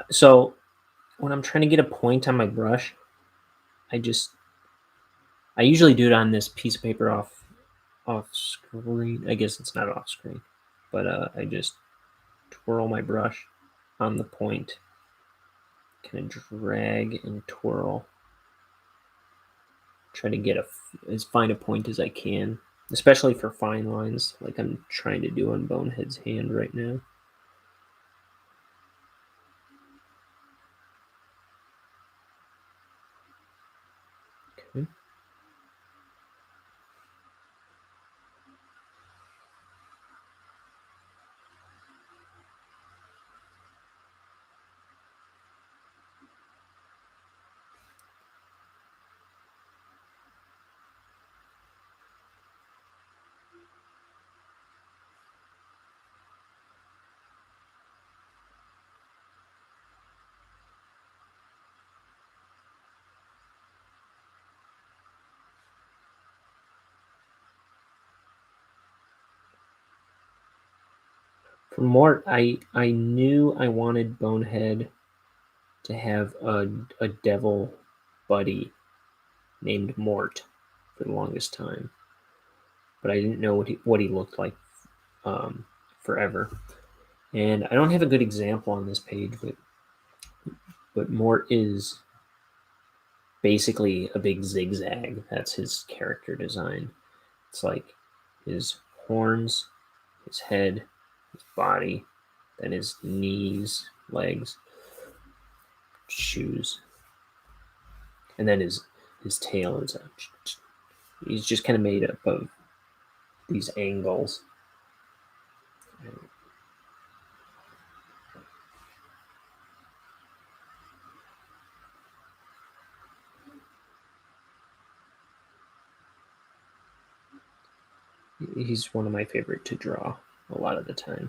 So when I'm trying to get a point on my brush, I usually do it on this piece of paper off screen. I guess it's not off screen, but I just twirl my brush on the point, kind of drag and twirl, try to get as fine a point as I can, especially for fine lines like I'm trying to do on Bonehead's hand right now. Okay. For Mort, I knew I wanted Bonehead to have a devil buddy named Mort for the longest time, but I didn't know what he looked like forever. And I don't have a good example on this page, but Mort is basically a big zigzag. That's his character design. It's like his horns, his head, his body, then his knees, legs, shoes, and then his tail is he's just kind of made up of these angles. He's one of my favorite to draw a lot of the time.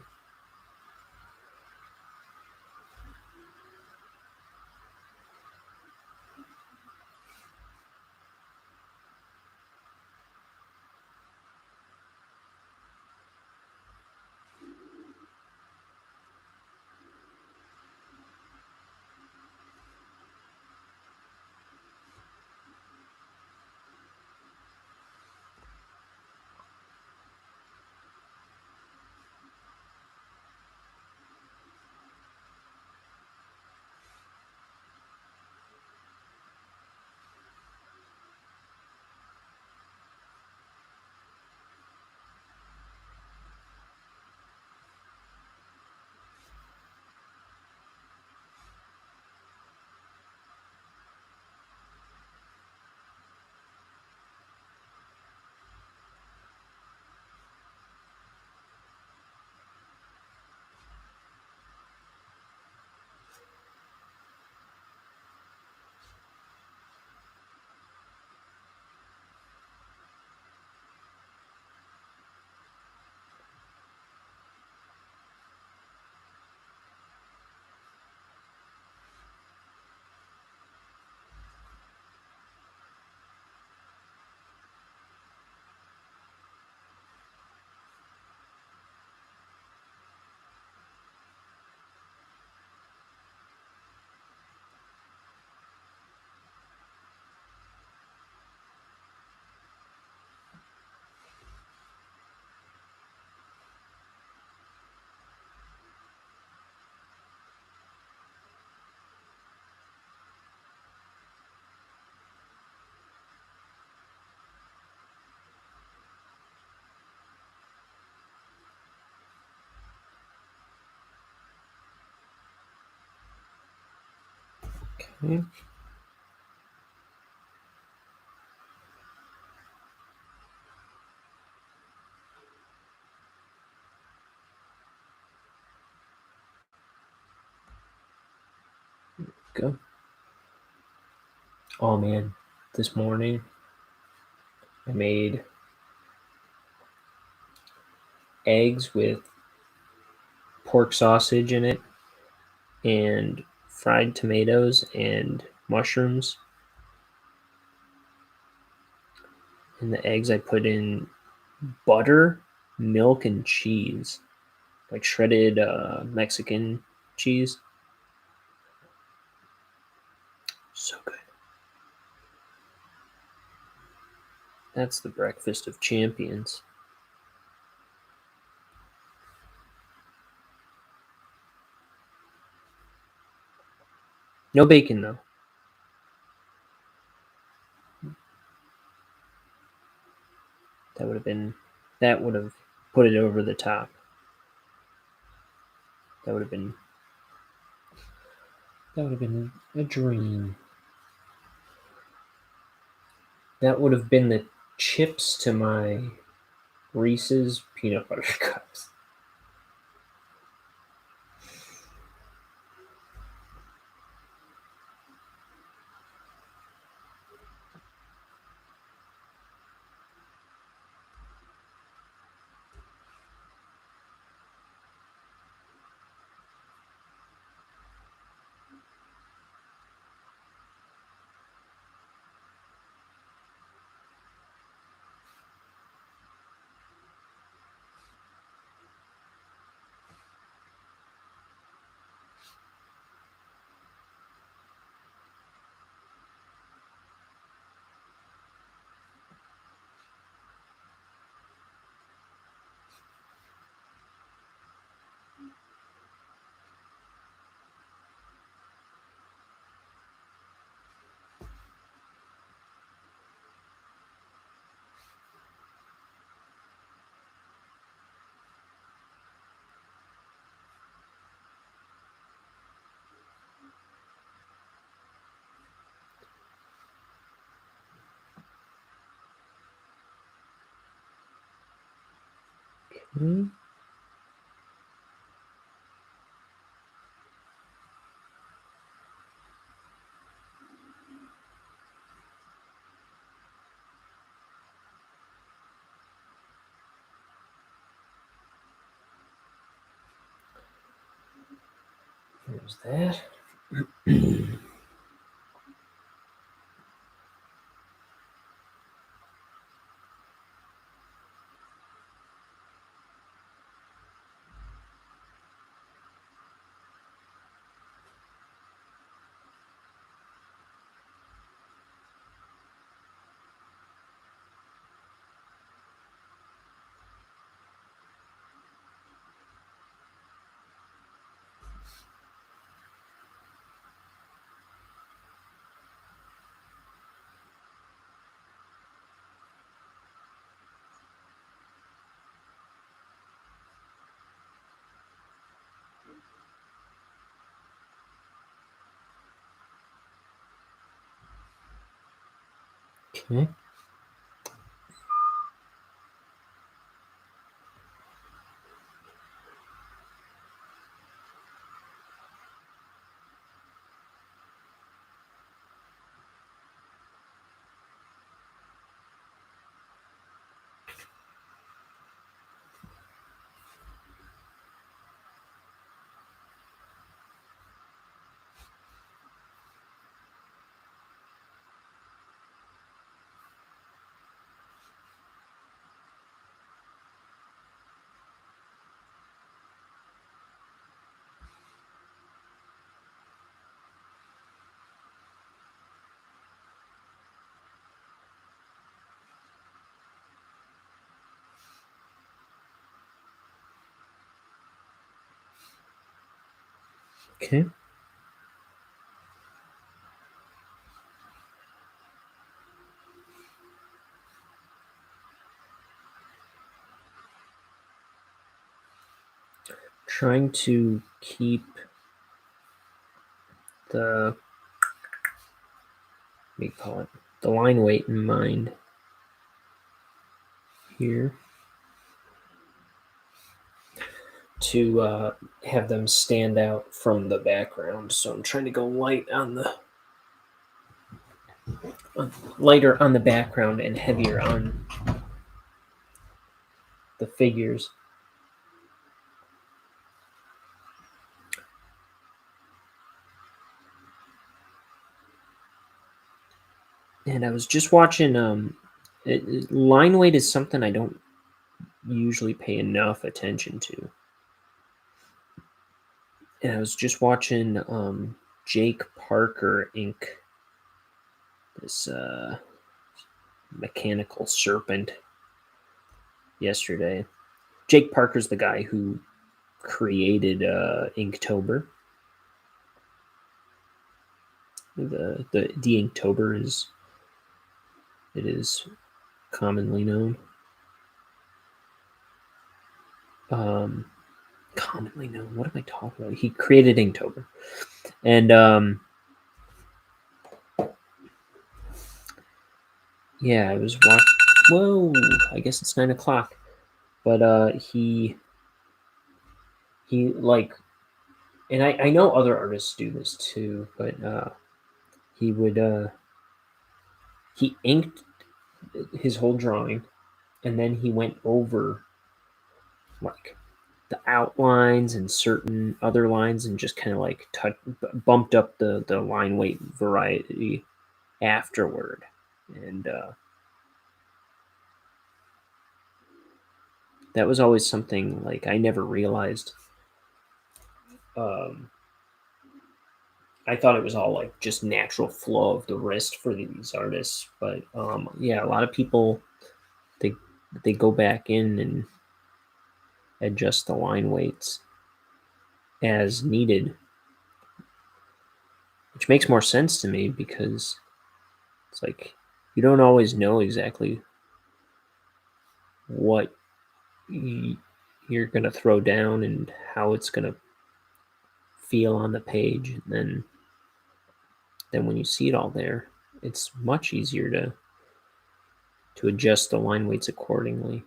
Okay. Go. Oh man, this morning I made eggs with pork sausage in it and fried tomatoes and mushrooms. In the eggs, I put in butter, milk, and cheese, like shredded Mexican cheese. So good. That's the breakfast of champions. No bacon though. That would have put it over the top. That would have been a dream. That would have been the chips to my Reese's peanut butter cups. Okay. There's that. Okay. Okay. Trying to keep the me call it, the line weight in mind here to have them stand out from the background. So I'm trying to go lighter on the background and heavier on the figures. And I was just watching. Line weight is something I don't usually pay enough attention to. And I was just watching Jake Parker ink this mechanical serpent yesterday. Jake Parker's the guy who created Inktober. The Inktober is commonly known. Commonly known. What am I talking about? He created Inktober, and yeah, I was watching. Whoa! I guess it's 9:00. But he like, and I know other artists do this too, but he would he inked his whole drawing, and then he went over like the outlines and certain other lines and just kind of like bumped up the line weight variety afterward. And that was always something like I never realized. I thought it was all like just natural flow of the wrist for these artists, but yeah, a lot of people they go back in and adjust the line weights as needed, which makes more sense to me because it's like you don't always know exactly what you're going to throw down and how it's going to feel on the page. And then when you see it all there, it's much easier to adjust the line weights accordingly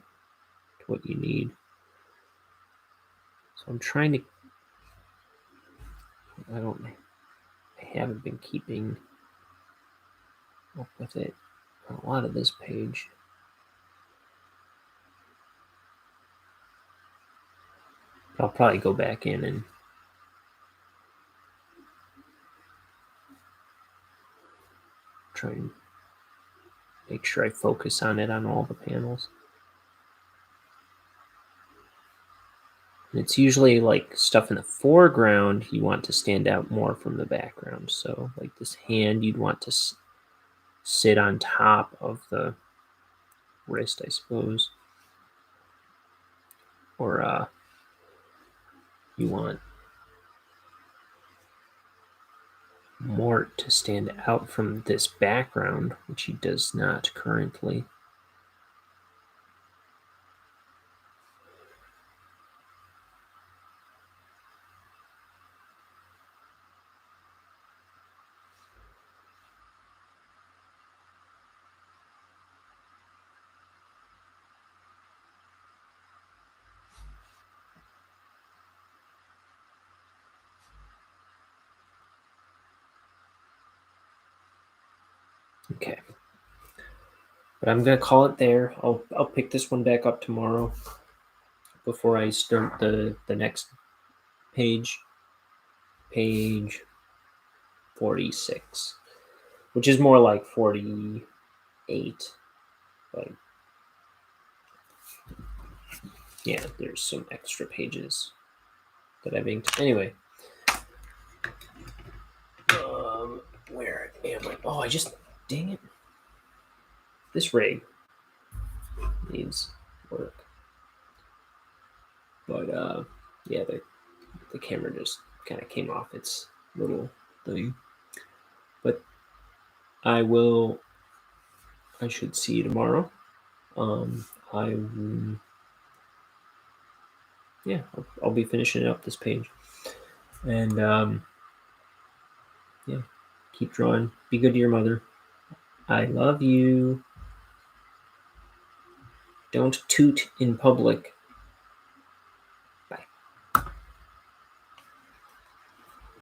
to what you need. So I'm trying to, I haven't been keeping up with it on a lot of this page. I'll probably go back in and try and make sure I focus on it on all the panels. And it's usually like stuff in the foreground you want to stand out more from the background. So like this hand, you'd want to sit on top of the wrist, I suppose. Or you want Mort to stand out from this background, which he does not currently. Okay. But I'm going to call it there. I'll pick this one back up tomorrow before I start the next page 46, which is more like 48. But yeah, there's some extra pages that I've inked. Anyway, where am I? Oh, dang it. This rig needs work. But yeah, the camera just kind of came off its little thing. But I should see you tomorrow. I'll be finishing up this page. And yeah, keep drawing. Be good to your mother. I love you. Don't toot in public.